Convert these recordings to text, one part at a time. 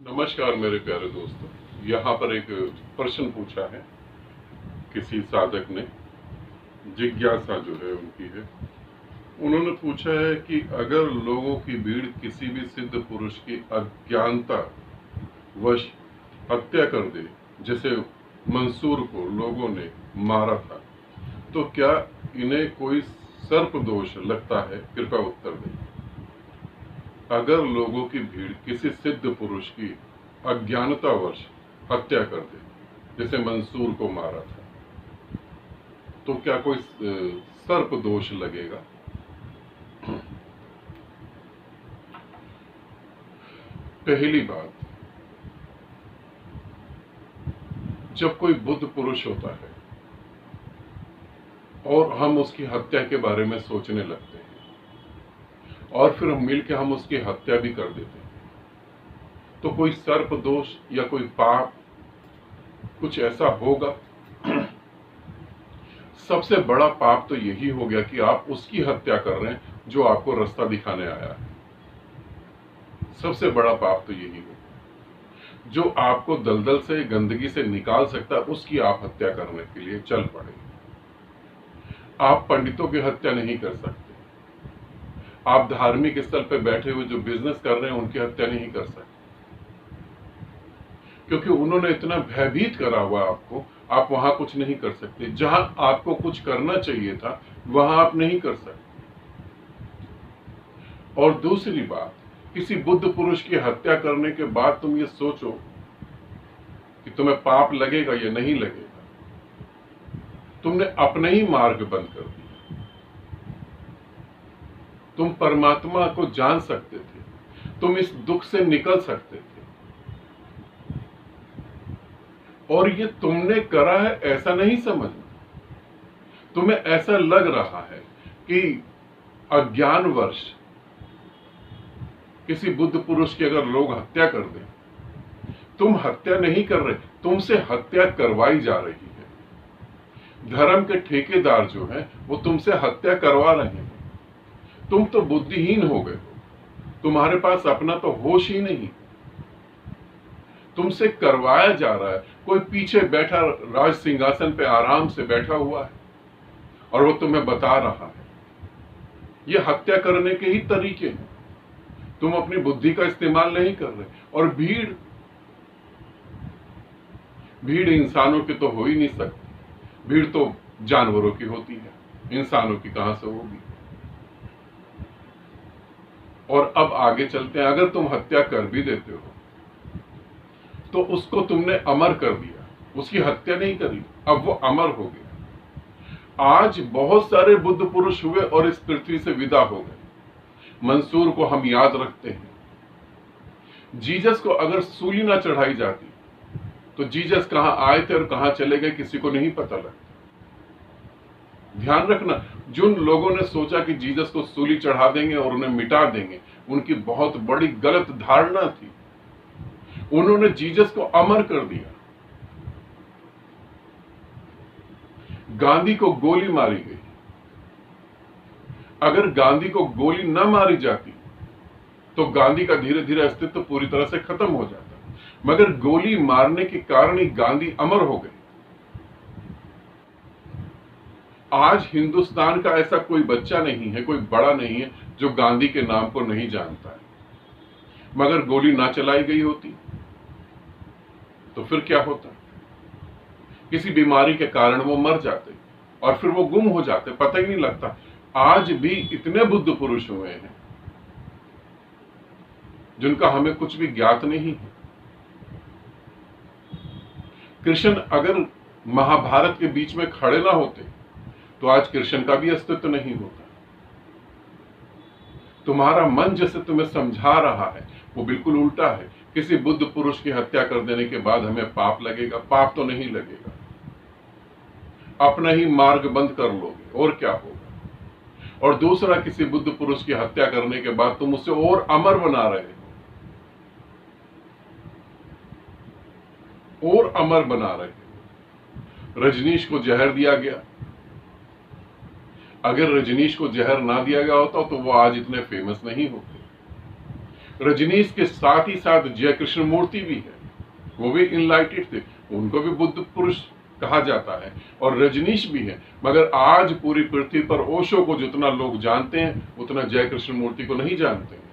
नमस्कार मेरे प्यारे दोस्तों। यहाँ पर एक प्रश्न पूछा है किसी साधक ने, जिज्ञासा जो है उनकी है। उन्होंने पूछा है कि अगर लोगों की भीड़ किसी भी सिद्ध पुरुष की अज्ञानता वश हत्या कर दे, जैसे मंसूर को लोगों ने मारा था, तो क्या इन्हें कोई सर्प दोष लगता है? कृपया उत्तर दें। अगर लोगों की भीड़ किसी सिद्ध पुरुष की अज्ञानतावश हत्या कर दे, जैसे मंसूर को मारा था, तो क्या कोई सर्प दोष लगेगा? पहली बात, जब कोई बुद्ध पुरुष होता है और हम उसकी हत्या के बारे में सोचने लगते हैं और फिर मिलकर हम उसकी हत्या भी कर देते हैं, तो कोई सर्प दोष या कोई पाप कुछ ऐसा होगा? सबसे बड़ा पाप तो यही हो गया कि आप उसकी हत्या कर रहे हैं जो आपको रास्ता दिखाने आया है। सबसे बड़ा पाप तो यही हो, जो आपको दलदल से, गंदगी से निकाल सकता है, उसकी आप हत्या करने के लिए चल पड़े। आप पंडितों की हत्या नहीं कर सकते, आप धार्मिक स्थल पर बैठे हुए जो बिजनेस कर रहे हैं उनकी हत्या नहीं कर सकते, क्योंकि उन्होंने इतना भयभीत करा हुआ आपको, आप वहां कुछ नहीं कर सकते। जहां आपको कुछ करना चाहिए था वहां आप नहीं कर सकते। और दूसरी बात, किसी बुद्ध पुरुष की हत्या करने के बाद तुम ये सोचो कि तुम्हें पाप लगेगा या नहीं लगेगा। तुमने अपने ही मार्ग बंद कर दिया। तुम परमात्मा को जान सकते थे, तुम इस दुख से निकल सकते थे, और ये तुमने करा है ऐसा नहीं समझना। तुम्हें ऐसा लग रहा है कि अज्ञानवश किसी बुद्ध पुरुष की अगर लोग हत्या कर दें, तुम हत्या नहीं कर रहे, तुमसे हत्या करवाई जा रही है। धर्म के ठेकेदार जो हैं वो तुमसे हत्या करवा रहे हैं। तुम तो बुद्धिहीन हो गए हो, तुम्हारे पास अपना तो होश ही नहीं। तुमसे करवाया जा रहा है। कोई पीछे बैठा राज सिंहासन पे आराम से बैठा हुआ है और वो तुम्हें बता रहा है। ये हत्या करने के ही तरीके हैं। तुम अपनी बुद्धि का इस्तेमाल नहीं कर रहे। और भीड़ इंसानों की तो हो ही नहीं सकती। भीड़ तो जानवरों की होती है, इंसानों की कहां से होगी। और अब आगे चलते हैं। अगर तुम हत्या कर भी देते हो तो उसको तुमने अमर कर दिया, उसकी हत्या नहीं करी, अब वो अमर हो गया। आज बहुत सारे बुद्ध पुरुष हुए और इस पृथ्वी से विदा हो गए। मंसूर को हम याद रखते हैं। जीसस को अगर सूली ना चढ़ाई जाती तो जीसस कहां आए थे और कहां चले गए किसी को नहीं पता लगता। ध्यान रखना, जिन लोगों ने सोचा कि जीसस को सूली चढ़ा देंगे और उन्हें मिटा देंगे, उनकी बहुत बड़ी गलत धारणा थी। उन्होंने जीसस को अमर कर दिया। गांधी को गोली मारी गई। अगर गांधी को गोली न मारी जाती तो गांधी का धीरे धीरे अस्तित्व पूरी तरह से खत्म हो जाता, मगर गोली मारने के कारण ही गांधी अमर हो गए। आज हिंदुस्तान का ऐसा कोई बच्चा नहीं है, कोई बड़ा नहीं है जो गांधी के नाम को नहीं जानता है। मगर गोली ना चलाई गई होती तो फिर क्या होता? किसी बीमारी के कारण वो मर जाते और फिर वो गुम हो जाते, पता ही नहीं लगता। आज भी इतने बुद्ध पुरुष हुए हैं जिनका हमें कुछ भी ज्ञात नहीं है। कृष्ण अगर महाभारत के बीच में खड़े ना होते तो आज कृष्ण का भी अस्तित्व नहीं होता। तुम्हारा मन जैसे तुम्हें समझा रहा है वो बिल्कुल उल्टा है। किसी बुद्ध पुरुष की हत्या कर देने के बाद हमें पाप लगेगा? पाप तो नहीं लगेगा। अपना ही मार्ग बंद कर लोगे और क्या होगा। और दूसरा, किसी बुद्ध पुरुष की हत्या करने के बाद तुम उसे और अमर बना रहे हो, और अमर बना रहे हो। रजनीश को जहर दिया गया। अगर रजनीश को जहर ना दिया गया होता तो वो आज इतने फेमस नहीं होते। रजनीश के साथ ही साथ जय कृष्ण मूर्ति भी है, वो भी इनलाइटेड थे, उनको भी बुद्ध पुरुष कहा जाता है, और रजनीश भी है। मगर आज पूरी पृथ्वी पर ओशो को जितना लोग जानते हैं उतना जय कृष्ण मूर्ति को नहीं जानते हैं।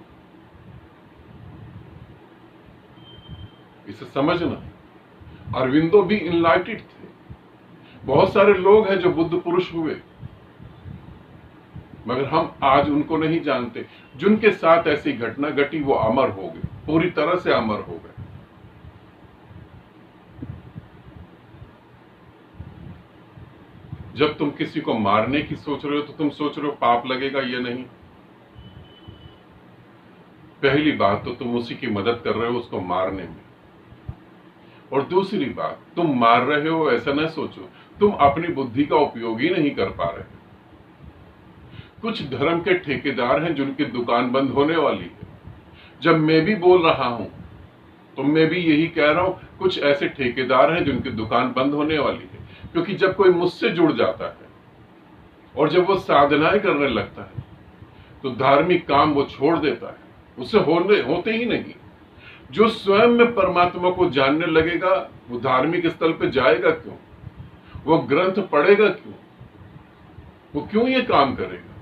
इसे समझना। अरविंदो भी इनलाइटेड थे। बहुत सारे लोग हैं जो बुद्ध पुरुष हुए, मगर हम आज उनको नहीं जानते। जिनके साथ ऐसी घटना घटी वो अमर हो गए, पूरी तरह से अमर हो गए। जब तुम किसी को मारने की सोच रहे हो तो तुम सोच रहे हो पाप लगेगा या नहीं। पहली बात तो तुम उसी की मदद कर रहे हो उसको मारने में, और दूसरी बात तुम मार रहे हो ऐसा न सोचो तुम अपनी बुद्धि का उपयोग ही नहीं कर पा रहे। कुछ धर्म के ठेकेदार हैं जिनकी दुकान बंद होने वाली है। जब मैं भी बोल रहा हूं तो मैं भी यही कह रहा हूं, कुछ ऐसे ठेकेदार हैं जिनकी दुकान बंद होने वाली है। क्योंकि जब कोई मुझसे जुड़ जाता है और जब वो साधनाएं करने लगता है तो धार्मिक काम वो छोड़ देता है, उससे होते ही नहीं। जो स्वयं में परमात्मा को जानने लगेगा वो धार्मिक स्थल पे जाएगा क्यों, वो ग्रंथ पढ़ेगा क्यों, वो क्यों ये काम करेगा।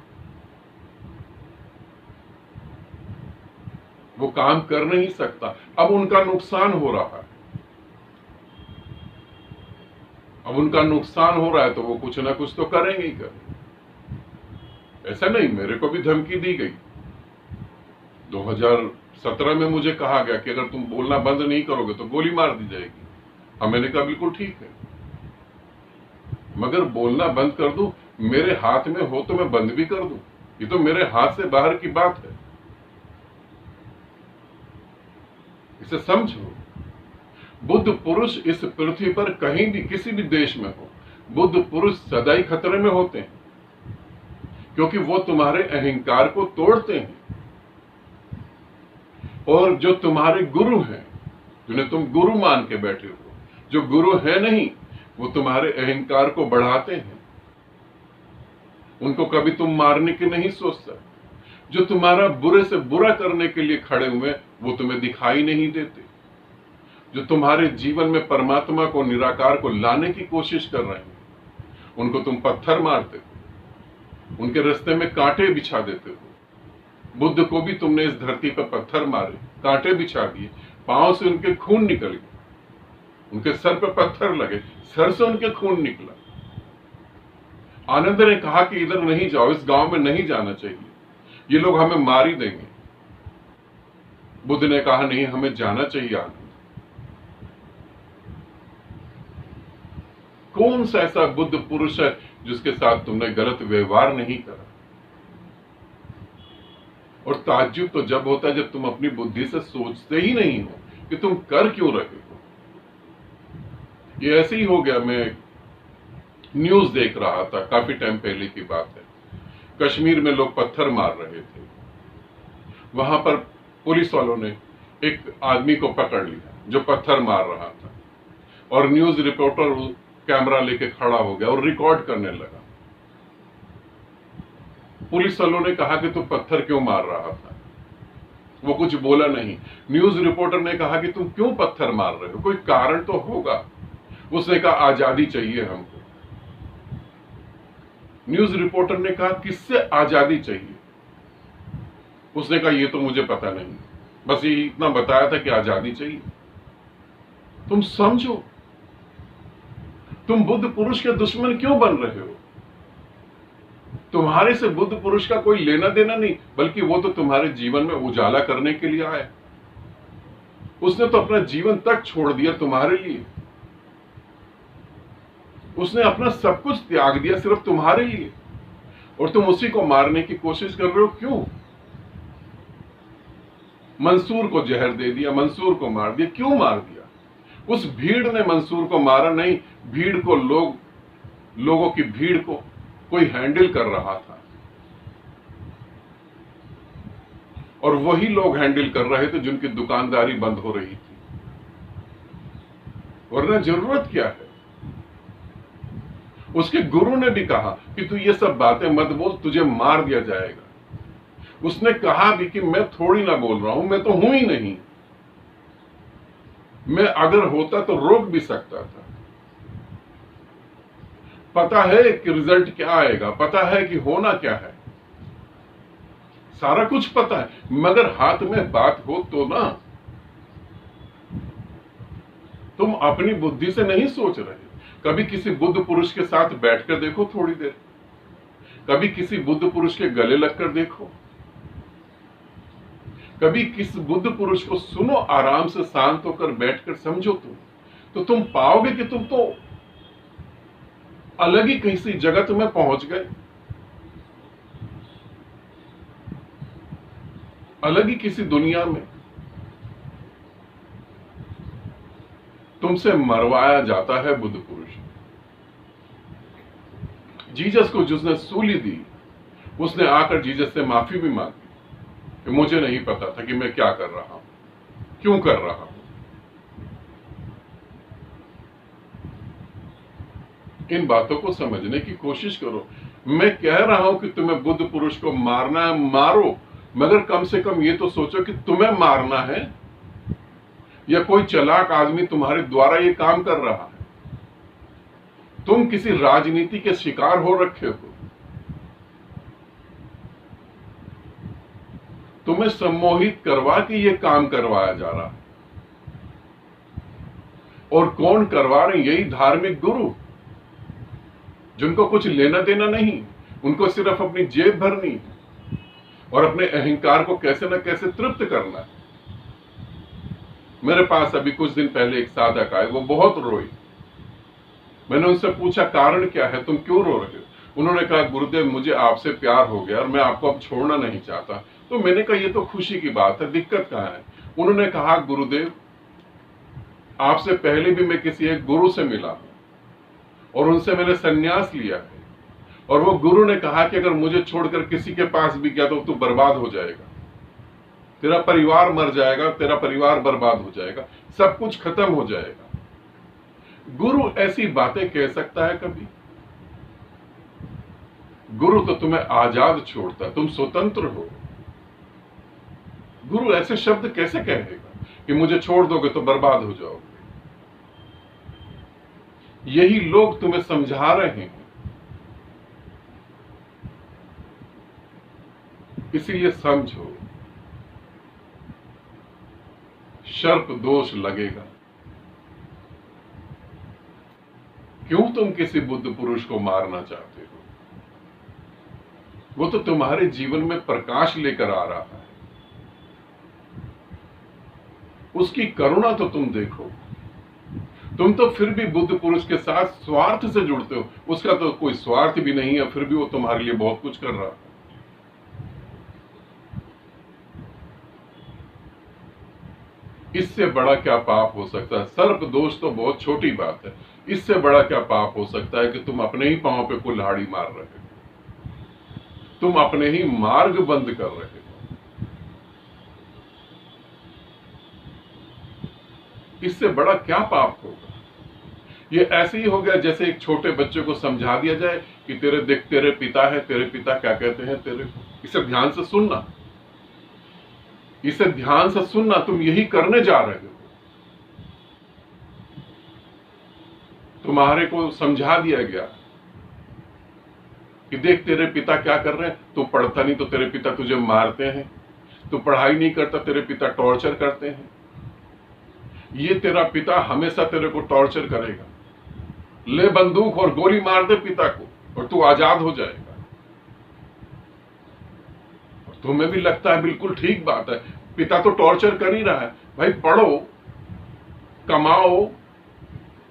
वो काम कर नहीं सकता। अब उनका नुकसान हो रहा है, अब उनका नुकसान हो रहा है तो वो कुछ ना कुछ तो करेंगे ही करेंगे। ऐसा नहीं, मेरे को भी धमकी दी गई। 2017 में मुझे कहा गया कि अगर तुम बोलना बंद नहीं करोगे तो गोली मार दी जाएगी। हाँ, मैंने कहा बिल्कुल ठीक है, मगर बोलना बंद कर दूं, मेरे हाथ में हो तो मैं बंद भी कर दूं। ये तो मेरे हाथ से बाहर की बात है, इसे समझो। बुद्ध पुरुष इस पृथ्वी पर कहीं भी किसी भी देश में हो, बुद्ध पुरुष सदा ही खतरे में होते हैं, क्योंकि वो तुम्हारे अहंकार को तोड़ते हैं। और जो तुम्हारे गुरु हैं, जिन्हें तुम गुरु मान के बैठे हो, जो गुरु है नहीं, वो तुम्हारे अहंकार को बढ़ाते हैं। उनको कभी तुम मारने की नहीं सोचता। जो तुम्हारा बुरे से बुरा करने के लिए खड़े हुए वो तुम्हें दिखाई नहीं देते। जो तुम्हारे जीवन में परमात्मा को, निराकार को लाने की कोशिश कर रहे हैं, उनको तुम पत्थर मारते हो, उनके रास्ते में कांटे बिछा देते हो। बुद्ध को भी तुमने इस धरती पर पत्थर मारे, कांटे बिछा दिए, पांव से उनके खून निकल गए, उनके सर पर पत्थर लगे, सर से उनके खून निकला। आनंद ने कहा कि इधर नहीं जाओ, इस गांव में नहीं जाना चाहिए, ये लोग हमें मार ही देंगे। बुद्ध ने कहा नहीं, हमें जाना चाहिए। आनंद, कौन सा ऐसा बुद्ध पुरुष है जिसके साथ तुमने गलत व्यवहार नहीं करा। और ताज्जुब तो जब होता है जब तुम अपनी बुद्धि से सोचते ही नहीं हो कि तुम कर क्यों रहे हो। ये ऐसे ही हो गया। मैं न्यूज देख रहा था, काफी टाइम पहले की बात है। कश्मीर में लोग पत्थर मार रहे थे, वहां पर पुलिस वालों ने एक आदमी को पकड़ लिया जो पत्थर मार रहा था, और न्यूज रिपोर्टर कैमरा लेके खड़ा हो गया और रिकॉर्ड करने लगा। पुलिस वालों ने कहा कि तू पत्थर क्यों मार रहा था, वो कुछ बोला नहीं। न्यूज रिपोर्टर ने कहा कि तुम क्यों पत्थर मार रहे हो, कोई कारण तो होगा। उसने कहा आजादी चाहिए हमको। न्यूज रिपोर्टर ने कहा किससे आजादी चाहिए। उसने कहा ये तो मुझे पता नहीं, बस ये इतना बताया था कि आजादी चाहिए। तुम समझो, तुम बुद्ध पुरुष के दुश्मन क्यों बन रहे हो। तुम्हारे से बुद्ध पुरुष का कोई लेना देना नहीं, बल्कि वो तो तुम्हारे जीवन में उजाला करने के लिए आया। उसने तो अपना जीवन तक छोड़ दिया तुम्हारे लिए। उसने अपना सब कुछ त्याग दिया सिर्फ तुम्हारे लिए, और तुम उसी को मारने की कोशिश कर रहे हो। क्यों? मंसूर को जहर दे दिया, मंसूर को मार दिया। क्यों मार दिया? उस भीड़ ने मंसूर को मारा नहीं, भीड़ को लोगों की भीड़ को कोई हैंडल कर रहा था, और वही लोग हैंडल कर रहे थे जिनकी दुकानदारी बंद हो रही थी। वरना जरूरत क्या है। उसके गुरु ने भी कहा कि तू ये सब बातें मत बोल, तुझे मार दिया जाएगा। उसने कहा भी कि मैं थोड़ी ना बोल रहा हूं, मैं तो हूं ही नहीं। मैं अगर होता तो रोक भी सकता था। पता है कि रिजल्ट क्या आएगा, पता है कि होना क्या है, सारा कुछ पता है, मगर हाथ में बात हो तो ना। तुम अपनी बुद्धि से नहीं सोच रहे। कभी किसी बुद्ध पुरुष के साथ बैठकर देखो थोड़ी देर, कभी किसी बुद्ध पुरुष के गले लगकर देखो, कभी किस बुद्ध पुरुष को सुनो, आराम से शांत होकर बैठकर समझो तो तुम पाओगे कि तुम तो अलग ही किसी जगत में पहुंच गए, अलग ही किसी दुनिया में। तुमसे मरवाया जाता है बुद्ध पुरुष। जीसस को जिसने सूली दी, उसने आकर जीसस से माफी भी मांगी कि मुझे नहीं पता था कि मैं क्या कर रहा हूं, क्यों कर रहा हूं। इन बातों को समझने की कोशिश करो। मैं कह रहा हूं कि तुम्हें बुद्ध पुरुष को मारना है, मारो, मगर कम से कम ये तो सोचो कि तुम्हें मारना है या कोई चालाक आदमी तुम्हारे द्वारा ये काम कर रहा है। तुम किसी राजनीति के शिकार हो रखे हो, तुम्हें सम्मोहित करवा के ये काम करवाया जा रहा है। और कौन करवा रहे? यही धार्मिक गुरु, जिनको कुछ लेना देना नहीं, उनको सिर्फ अपनी जेब भरनी है और अपने अहंकार को कैसे न कैसे तृप्त करना है। मेरे पास अभी कुछ दिन पहले एक साधक आए, वो बहुत रोई। मैंने उनसे पूछा कारण क्या है, तुम क्यों रो रहे हो? उन्होंने कहा गुरुदेव मुझे आपसे प्यार हो गया और मैं आपको अब छोड़ना नहीं चाहता। तो मैंने कहा ये तो खुशी की बात है, दिक्कत कहाँ है? उन्होंने कहा गुरुदेव आपसे पहले भी मैं किसी एक गुरु से मिला हूं और उनसे मैंने संन्यास लिया है, और वो गुरु ने कहा कि अगर मुझे छोड़कर किसी के पास भी गया तो तू बर्बाद हो जाएगा, तेरा परिवार मर जाएगा, तेरा परिवार बर्बाद हो जाएगा, सब कुछ खत्म हो जाएगा। गुरु ऐसी बातें कह सकता है कभी? गुरु तो तुम्हें आजाद छोड़ता, तुम स्वतंत्र हो। गुरु ऐसे शब्द कैसे कहेगा कि मुझे छोड़ दोगे तो बर्बाद हो जाओगे? यही लोग तुम्हें समझा रहे हैं। इसीलिए समझो, सर्प दोष लगेगा। क्यों तुम किसी बुद्ध पुरुष को मारना चाहते हो? वो तो तुम्हारे जीवन में प्रकाश लेकर आ रहा है। उसकी करुणा तो तुम देखो। तुम तो फिर भी बुद्ध पुरुष के साथ स्वार्थ से जुड़ते हो। उसका तो कोई स्वार्थ भी नहीं है, फिर भी वो तुम्हारे लिए बहुत कुछ कर रहा है। इससे बड़ा क्या पाप हो सकता है? सर्प दोष तो बहुत छोटी बात है। इससे बड़ा क्या पाप हो सकता है कि तुम अपने ही पांव पे कुल्हाड़ी मार रहे हो, तुम अपने ही मार्ग बंद कर रहे हो। इससे बड़ा क्या पाप होगा? ये ऐसे ही हो गया जैसे एक छोटे बच्चे को समझा दिया जाए कि तेरे देख, तेरे पिता है, तेरे पिता क्या कहते हैं तेरे को। इसे ध्यान से सुनना, इसे ध्यान से सुनना, तुम यही करने जा रहे हो। तुम्हारे को समझा दिया गया कि देख तेरे पिता क्या कर रहे हैं, तू पढ़ता नहीं तो तेरे पिता तुझे मारते हैं, तू पढ़ाई नहीं करता तेरे पिता टॉर्चर करते हैं, ये तेरा पिता हमेशा तेरे को टॉर्चर करेगा, ले बंदूक और गोली मार दे पिता को और तू आजाद हो जाएगा। और तुम्हें भी लगता है बिल्कुल ठीक बात है, पिता तो टॉर्चर कर ही रहा है, भाई पढ़ो, कमाओ,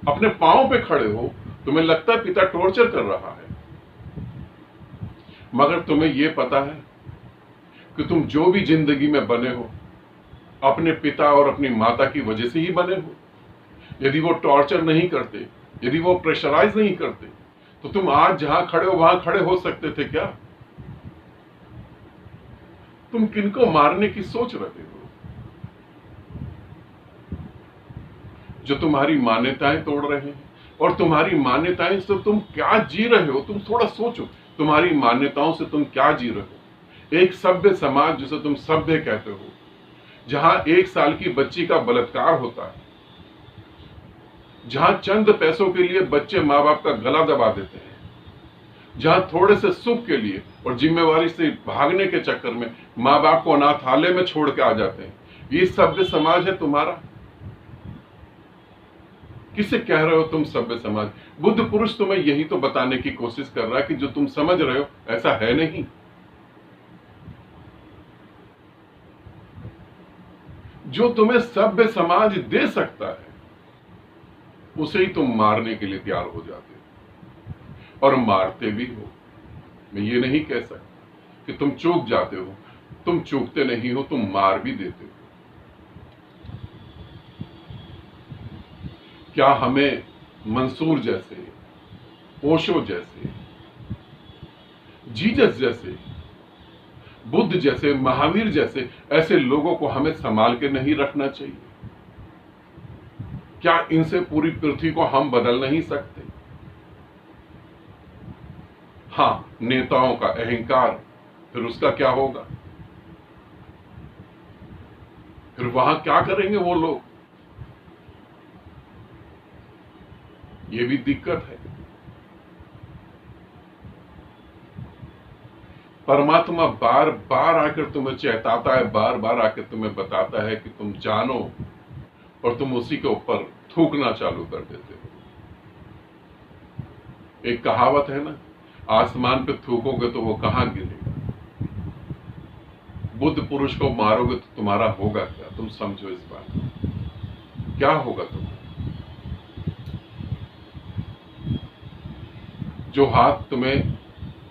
अपने पांव पे खड़े हो, तुम्हें लगता है पिता टॉर्चर कर रहा है। मगर तुम्हें यह पता है कि तुम जो भी जिंदगी में बने हो अपने पिता और अपनी माता की वजह से ही बने हो। यदि वो टॉर्चर नहीं करते, यदि वो प्रेशराइज नहीं करते, तो तुम आज जहां खड़े हो वहां खड़े हो सकते थे क्या? तुम किनको मारने की सोच रहे हो? जो तुम्हारी मान्यताएं तोड़ रहे हैं। और तुम्हारी मान्यताएं से तुम क्या जी रहे हो? तुम थोड़ा सोचो, तुम्हारी मान्यताओं से तुम क्या जी रहे हो? एक सभ्य समाज जिसे तुम सभ्य कहते हो, जहां 1 साल की बच्ची का बलात्कार होता है, जहां चंद पैसों के लिए बच्चे माँ बाप का गला दबा देते हैं, जहां थोड़े से सुख के लिए और जिम्मेवारी से भागने के चक्कर में माँ बाप को अनाथालय में छोड़ के आ जाते हैं, ये सभ्य समाज है तुम्हारा? किसे कह रहे हो तुम सभ्य समाज? बुद्ध पुरुष तुम्हें यही तो बताने की कोशिश कर रहा है कि जो तुम समझ रहे हो ऐसा है नहीं। जो तुम्हें सभ्य समाज दे सकता है उसे ही तुम मारने के लिए तैयार हो जाते हो और मारते भी हो। मैं ये नहीं कह सकता कि तुम चूक जाते हो, तुम चूकते नहीं हो, तुम मार भी देते हो। क्या हमें मंसूर जैसे, ओशो जैसे, जीसस जैसे, बुद्ध जैसे, महावीर जैसे ऐसे लोगों को हमें संभाल के नहीं रखना चाहिए? क्या इनसे पूरी पृथ्वी को हम बदल नहीं सकते? हाँ, नेताओं का अहंकार, फिर उसका क्या होगा? फिर वहां क्या करेंगे वो लोग? ये भी दिक्कत है। परमात्मा बार बार आकर तुम्हें चेताता है, बार बार आकर तुम्हें बताता है कि तुम जानो, और तुम उसी के ऊपर थूकना चालू कर देते हो। एक कहावत है ना, आसमान पे थूकोगे तो वो कहां गिरेगा। बुद्ध पुरुष को मारोगे तो तुम्हारा होगा क्या? तुम समझो इस बात को, क्या होगा तुम्हारा? जो हाथ तुम्हें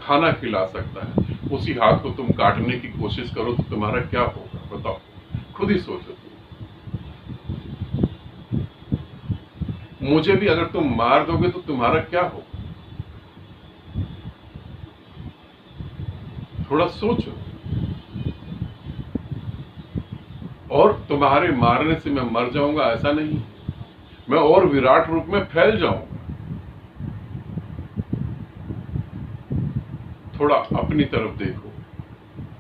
खाना खिला सकता है उसी हाथ को तुम काटने की कोशिश करो तो तुम्हारा क्या होगा? बताओ, खुद ही सोचो। मुझे भी अगर तुम मार दोगे तो तुम्हारा क्या होगा? थोड़ा सोचो। और तुम्हारे मारने से मैं मर जाऊंगा ऐसा नहीं, मैं और विराट रूप में फैल जाऊंगा। थोड़ा अपनी तरफ देखो,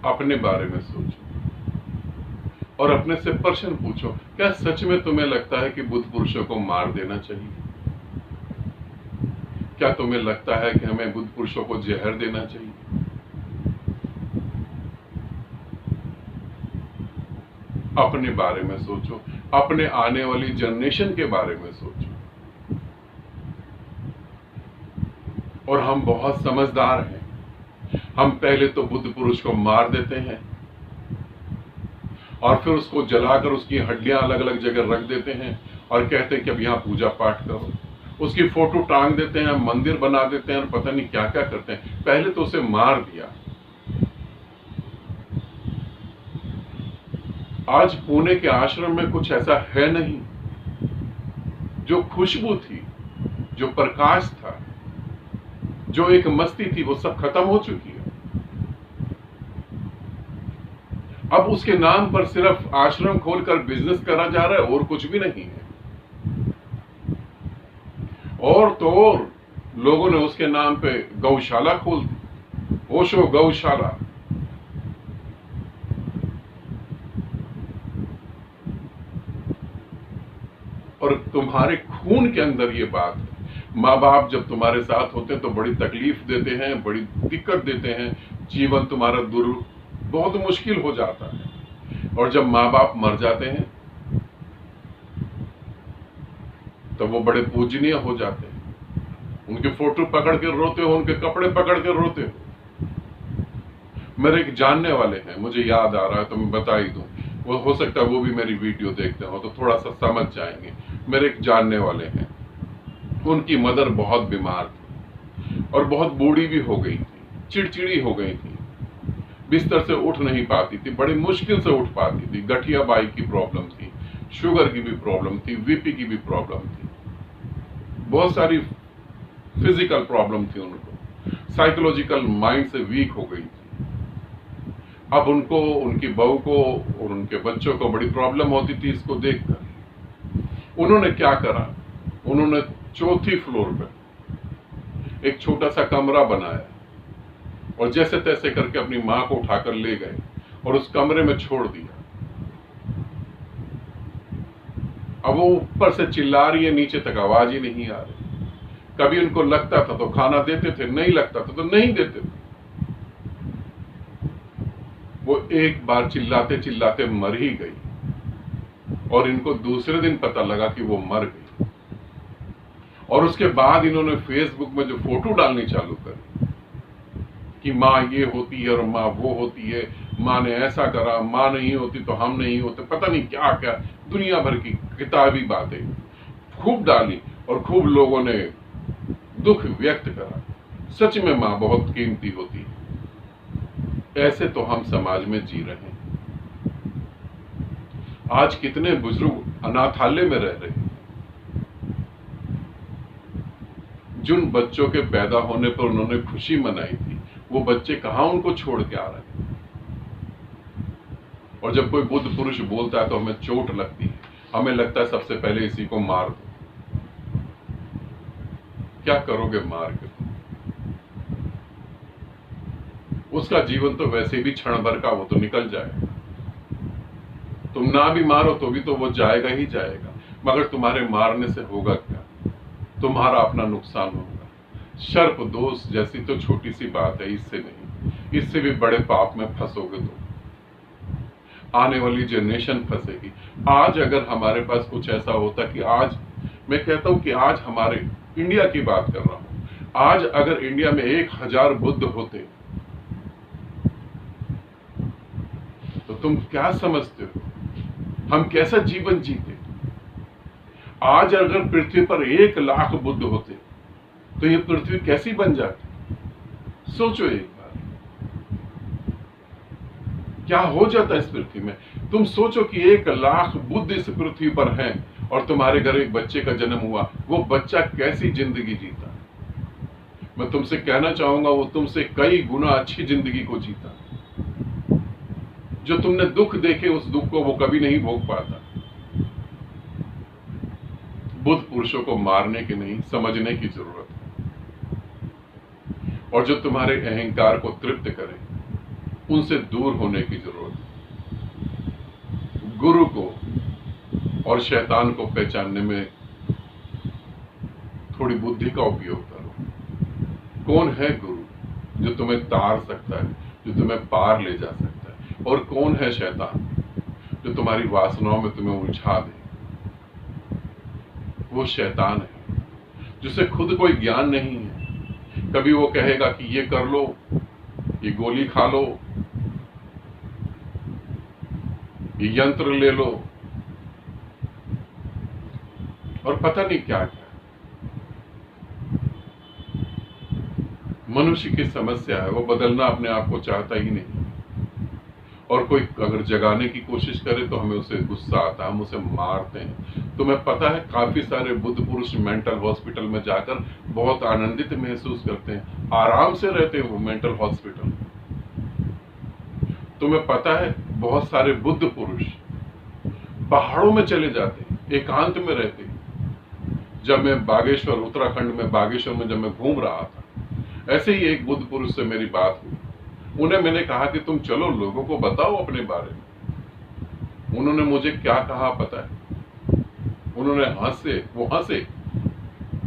अपने बारे में सोचो और अपने से प्रश्न पूछो, क्या सच में तुम्हें लगता है कि बुद्ध पुरुषों को मार देना चाहिए? क्या तुम्हें लगता है कि हमें बुद्ध पुरुषों को जहर देना चाहिए? अपने बारे में सोचो, अपने आने वाली जनरेशन के बारे में सोचो। और हम बहुत समझदार हैं, हम पहले तो बुद्ध पुरुष को मार देते हैं और फिर उसको जलाकर उसकी हड्डियां अलग अलग जगह रख देते हैं और कहते हैं कि अब यहां पूजा पाठ करो। उसकी फोटो टांग देते हैं, मंदिर बना देते हैं और पता नहीं क्या क्या करते हैं। पहले तो उसे मार दिया। आज पुणे के आश्रम में कुछ ऐसा है नहीं। जो खुशबू थी, जो प्रकाश था, जो एक मस्ती थी, वो सब खत्म हो चुकी है। अब उसके नाम पर सिर्फ आश्रम खोलकर बिजनेस करा जा रहा है और कुछ भी नहीं है। और तो और लोगों ने उसके नाम पे गौशाला खोल दी, ओशो गौशाला। और तुम्हारे खून के अंदर ये बात है। माँ बाप जब तुम्हारे साथ होते हैं तो बड़ी तकलीफ देते हैं, बड़ी दिक्कत देते हैं, जीवन तुम्हारा बहुत मुश्किल हो जाता है। और जब माँ बाप मर जाते हैं तो वो बड़े पूजनीय हो जाते हैं। उनके फोटो पकड़ के रोते हो, उनके कपड़े पकड़ के रोते हो। मेरे एक जानने वाले हैं, मुझे याद आ रहा है तो मैं बता ही दूं, वो हो सकता है वो भी मेरी वीडियो देखते हो तो थोड़ा सा समझ जाएंगे। मेरे एक जानने वाले हैं, उनकी मदर बहुत बीमार थी और बहुत बूढ़ी भी हो गई थी, चिड़चिड़ी हो गई थी, बिस्तर से उठ नहीं पाती थी, बड़ी मुश्किल से उठ पाती थी। गठिया बाई की प्रॉब्लम थी, शुगर की भी प्रॉब्लम थी, बीपी की भी प्रॉब्लम थी, बहुत सारी फिजिकल प्रॉब्लम थी उनको, साइकोलॉजिकल माइंड से वीक हो गई थी। अब उनको, उनकी बहू को और उनके बच्चों को बड़ी प्रॉब्लम होती थी इसको देखकर। उन्होंने क्या करा, उन्होंने 4थी फ्लोर पे एक छोटा सा कमरा बनाया और जैसे तैसे करके अपनी मां को उठाकर ले गए और उस कमरे में छोड़ दिया। अब वो ऊपर से चिल्ला रही है, नीचे तक आवाज ही नहीं आ रही। कभी उनको लगता था तो खाना देते थे, नहीं लगता था तो नहीं देते थे। वो एक बार चिल्लाते चिल्लाते मर ही गई और इनको दूसरे दिन पता लगा कि वो मर गई। और उसके बाद इन्होंने फेसबुक में जो फोटो डालनी चालू करी कि माँ ये होती है और माँ वो होती है, माँ ने ऐसा करा, माँ नहीं होती तो हम नहीं होते, पता नहीं क्या क्या दुनिया भर की किताबी बातें खूब डाली और खूब लोगों ने दुख व्यक्त करा। सच में माँ बहुत कीमती होती है। ऐसे तो हम समाज में जी रहे हैं। आज कितने बुजुर्ग अनाथालय में रह रहे हैं। जिन बच्चों के पैदा होने पर उन्होंने खुशी मनाई थी, वो बच्चे कहां उनको छोड़ के आ रहे हैं। और जब कोई बुद्ध पुरुष बोलता है तो हमें चोट लगती है, हमें लगता है सबसे पहले इसी को मार दो। क्या करोगे मार के? उसका जीवन तो वैसे भी क्षण भर का, वो तो निकल जाएगा। तुम ना भी मारो तो भी तो वो जाएगा ही जाएगा, मगर तुम्हारे मारने से होगा क्या? तुम्हारा अपना नुकसान होगा। सर्प दोष जैसी तो छोटी सी बात है, इससे नहीं, इससे भी बड़े पाप में फंसोगे तो आने वाली जनरेशन फंसेगी। आज अगर हमारे पास कुछ ऐसा होता कि आज, मैं कहता हूं कि आज हमारे इंडिया की बात कर रहा हूं, आज अगर इंडिया में 1000 बुद्ध होते तो तुम क्या समझते हो हम कैसा जीवन जीते? आज अगर पृथ्वी पर 1 लाख बुद्ध होते तो ये पृथ्वी कैसी बन जाती? सोचो एक बार, क्या हो जाता इस पृथ्वी में। तुम सोचो कि 1 लाख बुद्ध इस पृथ्वी पर हैं और तुम्हारे घर एक बच्चे का जन्म हुआ, वो बच्चा कैसी जिंदगी जीता? मैं तुमसे कहना चाहूंगा, वो तुमसे कई गुना अच्छी जिंदगी को जीता। जो तुमने दुख देखे, उस दुख को वो कभी नहीं भोग पाता। बुद्ध पुरुषों को मारने की नहीं, समझने की जरूरत है। और जो तुम्हारे अहंकार को तृप्त करे, उनसे दूर होने की जरूरत है। गुरु को और शैतान को पहचानने में थोड़ी बुद्धि का उपयोग करो। कौन है गुरु जो तुम्हें तार सकता है, जो तुम्हें पार ले जा सकता है, और कौन है शैतान जो तुम्हारी वासनाओं में तुम्हें उलझा दे? वो शैतान है जिसे खुद कोई ज्ञान नहीं है। कभी वो कहेगा कि ये कर लो, ये गोली खा लो, ये यंत्र ले लो, और पता नहीं क्या क्या। मनुष्य की समस्या है, वो बदलना अपने आप को चाहता ही नहीं। और कोई अगर जगाने की कोशिश करे तो हमें उसे गुस्सा आता है, हम उसे मारते हैं। तुम्हें पता है, काफी सारे बुद्ध पुरुष मेंटल हॉस्पिटल में जाकर बहुत आनंदित महसूस करते हैं, आराम से रहते हैं वो मेंटल हॉस्पिटल। तुम्हें पता है, बहुत सारे बुद्ध पुरुष पहाड़ों में चले जाते हैं, एकांत में रहते हैं। जब मैं बागेश्वर, उत्तराखंड में बागेश्वर में जब मैं घूम रहा था, ऐसे ही एक बुद्ध पुरुष से मेरी बात हुई। उन्हें मैंने कहा कि तुम चलो, लोगों को बताओ अपने बारे में। उन्होंने मुझे क्या कहा पता है? उन्होंने वो हंसे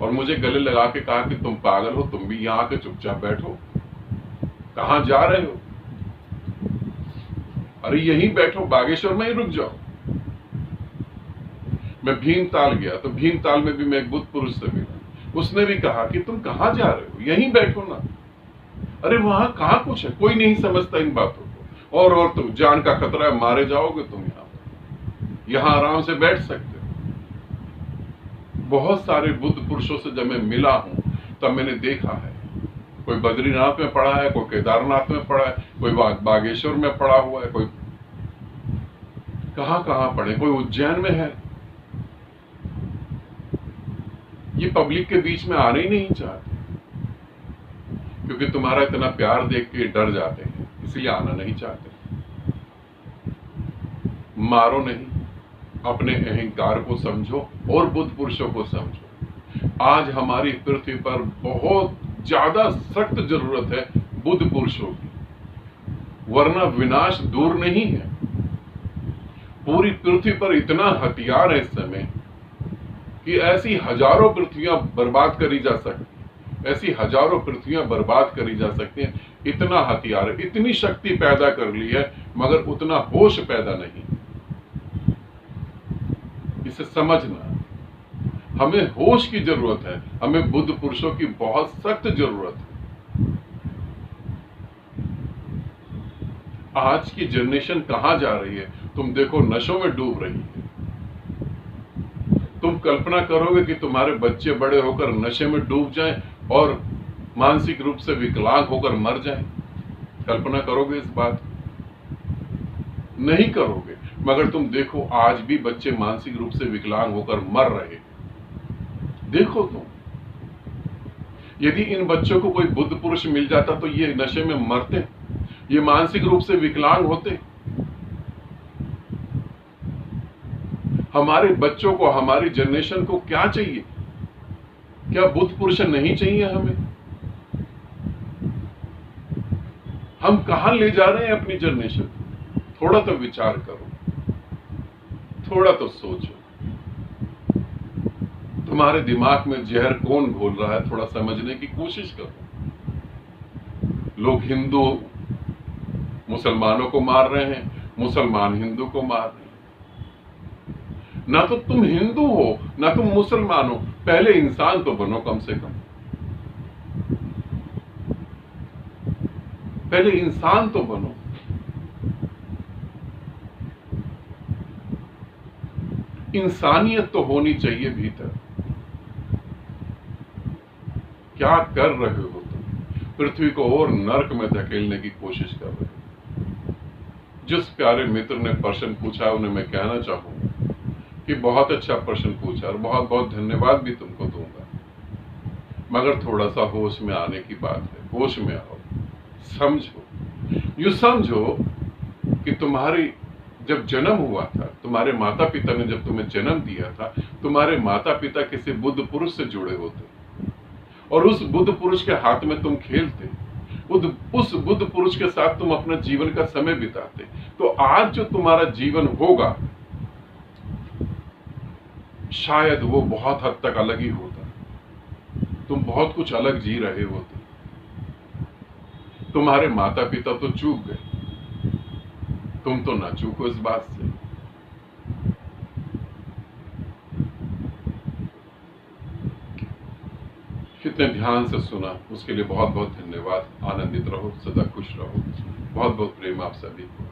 और मुझे गले लगा के कहा कि तुम पागल हो, तुम भी यहाँ आके चुपचाप बैठो। कहाँ जा रहे हो? अरे यहीं बैठो, बागेश्वर में ही रुक जाओ। मैं भीमताल गया तो भीमताल में भी मैं एक बुद्ध पुरुष से मिला। उसने भी कहा कि तुम कहाँ जा रहे हो, यहीं बैठो ना। अरे वहां कहाँ कुछ है, कोई नहीं समझता इन बातों को। और तुम, जान का खतरा है, मारे जाओगे तुम। यहाँ आराम से बैठ सकते हो। बहुत सारे बुद्ध पुरुषों से जब मैं मिला हूं तब मैंने देखा है, कोई बद्रीनाथ में पड़ा है, कोई केदारनाथ में पड़ा है, कोई बागेश्वर में पड़ा हुआ है, कोई कहां कहां पड़े, कोई उज्जैन में है। ये पब्लिक के बीच में आने ही नहीं चाहते, क्योंकि तुम्हारा इतना प्यार देख के डर जाते हैं, इसलिए आना नहीं चाहते। मारो नहीं, अपने अहंकार को समझो और बुद्ध पुरुषों को समझो। आज हमारी पृथ्वी पर बहुत ज्यादा सख्त जरूरत है बुद्ध पुरुषों की, वरना विनाश दूर नहीं है। पूरी पृथ्वी पर इतना हथियार है इस समय कि ऐसी हजारों पृथ्वियां बर्बाद करी जा सकती, ऐसी हजारों पृथ्वियां बर्बाद करी जा सकती हैं। इतना हथियार, इतनी शक्ति पैदा कर ली है, मगर उतना होश पैदा नहीं। इसे समझना, हमें होश की जरूरत है, हमें बुद्ध पुरुषों की बहुत सख्त जरूरत है। आज की जनरेशन कहां जा रही है? तुम देखो, नशों में डूब रही है। तुम कल्पना करोगे कि तुम्हारे बच्चे बड़े होकर नशे में डूब जाएं और मानसिक रूप से विकलांग होकर मर जाएं? कल्पना करोगे इस बात? नहीं करोगे। मगर तुम देखो, आज भी बच्चे मानसिक रूप से विकलांग होकर मर रहे। देखो तुम, यदि इन बच्चों को कोई बुद्ध पुरुष मिल जाता तो ये नशे में मरते, ये मानसिक रूप से विकलांग होते। हमारे बच्चों को, हमारी जनरेशन को क्या चाहिए? क्या बुद्ध पुरुष नहीं चाहिए हमें? हम कहां ले जा रहे हैं अपनी जनरेशन? थोड़ा तो विचार करो, थोड़ा तो सोचो। तुम्हारे दिमाग में जहर कौन घोल रहा है, थोड़ा समझने की कोशिश करो। लोग हिंदू मुसलमानों को मार रहे हैं, मुसलमान हिंदू को मार रहे हैं। ना तो तुम हिंदू हो, ना तुम मुसलमान हो, पहले इंसान तो बनो कम से कम। पहले इंसान तो बनो। इंसानियत तो होनी चाहिए भीतर। क्या कर रहे हो तुम? पृथ्वी को और नरक में धकेलने की कोशिश कर रहे हो। जिस प्यारे मित्र ने प्रश्न पूछा, उन्हें मैं कहना चाहूंगा कि बहुत अच्छा प्रश्न पूछा और बहुत बहुत धन्यवाद भी तुमको दूंगा, मगर थोड़ा सा होश में आने की बात है। होश में आओ, समझो। यू समझो कि तुम्हारी जब जन्म हुआ था, तुम्हारे माता पिता ने जब तुम्हें जन्म दिया था, तुम्हारे माता पिता किसी बुद्ध पुरुष से जुड़े होते और उस बुद्ध पुरुष के हाथ में तुम खेलते, उस बुद्ध पुरुष के साथ तुम अपना जीवन का समय बिताते। तो आज जो तुम्हारा जीवन होगा, शायद वो बहुत हद तक अलग ही होता। तुम बहुत कुछ अलग जी रहे होते। तुम्हारे माता पिता तो चूक गए, तुम तो ना चूको इस बात से। कितने ध्यान से सुना, उसके लिए बहुत बहुत धन्यवाद। आनंदित रहो, सदा खुश रहो। बहुत बहुत प्रेम आप सभी को।